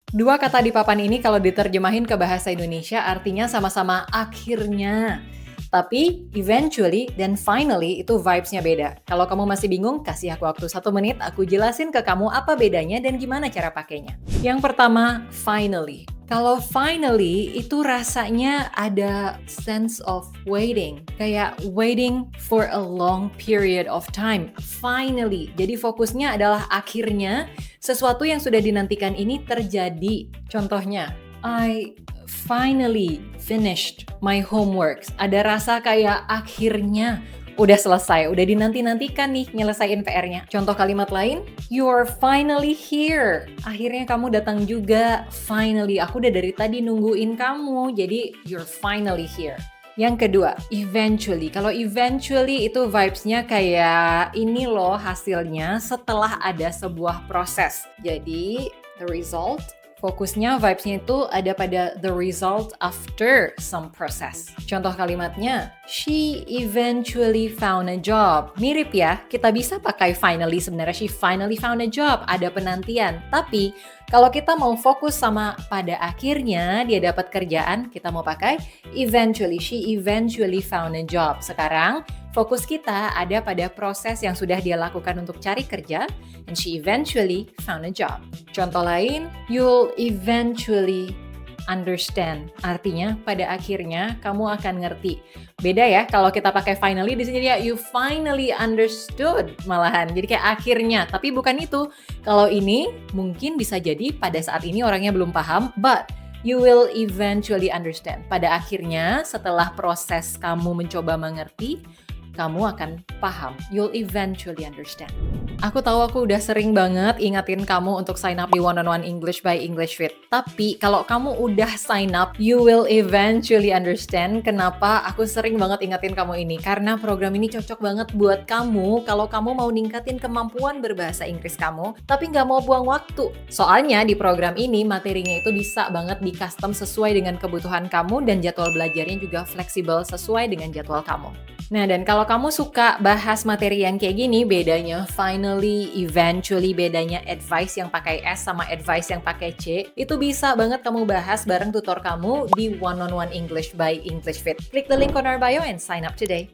Dua kata di papan ini kalau diterjemahin ke bahasa Indonesia artinya sama-sama akhirnya. Tapi eventually dan finally itu vibes-nya beda. Kalau kamu masih bingung, kasih aku waktu 1 menit, aku jelasin ke kamu apa bedanya dan gimana cara pakainya. Yang pertama, finally. Kalau finally itu rasanya ada sense of waiting. Kayak waiting for a long period of time. Finally. Jadi fokusnya adalah akhirnya sesuatu yang sudah dinantikan ini terjadi. Contohnya, I finally finished my homeworks. Ada rasa kayak akhirnya udah selesai, udah dinanti-nantikan nih nyelesain PR-nya. Contoh kalimat lain, you're finally here. Akhirnya kamu datang juga. Finally, aku udah dari tadi nungguin kamu. Jadi, you're finally here. Yang kedua, eventually. Kalau eventually itu vibes-nya kayak ini loh hasilnya setelah ada sebuah proses. Jadi, the result, fokusnya vibes-nya itu ada pada the result after some process. Contoh kalimatnya, she eventually found a job. Mirip ya, kita bisa pakai finally sebenarnya. She finally found a job, ada penantian. Tapi kalau kita mau fokus sama pada akhirnya dia dapat kerjaan, kita mau pakai eventually. She eventually found a job. Sekarang fokus kita ada pada proses yang sudah dia lakukan untuk cari kerja, and she eventually found a job. Contoh lain, you'll eventually understand. Artinya pada akhirnya kamu akan ngerti. Beda ya kalau kita pakai finally di sini ya you finally understood malahan. Jadi kayak akhirnya, tapi bukan itu. Kalau ini mungkin bisa jadi pada saat ini orangnya belum paham, but you will eventually understand. Pada akhirnya setelah proses kamu mencoba mengerti, kamu akan paham. You'll eventually understand. Aku tahu aku udah sering banget ingatin kamu untuk sign up di One-on-One English by English Fit. Tapi kalau kamu udah sign up, you will eventually understand kenapa aku sering banget ingatin kamu ini. Karena program ini cocok banget buat kamu kalau kamu mau ningkatin kemampuan berbahasa Inggris kamu, tapi nggak mau buang waktu. Soalnya di program ini materinya itu bisa banget di custom sesuai dengan kebutuhan kamu dan jadwal belajarnya juga fleksibel sesuai dengan jadwal kamu. Nah, dan kalau kamu suka bahas materi yang kayak gini, bedanya finally, eventually, bedanya advice yang pakai S sama advice yang pakai C, itu bisa banget kamu bahas bareng tutor kamu di One-on-One English by English Fit. Klik the link on our bio and sign up today.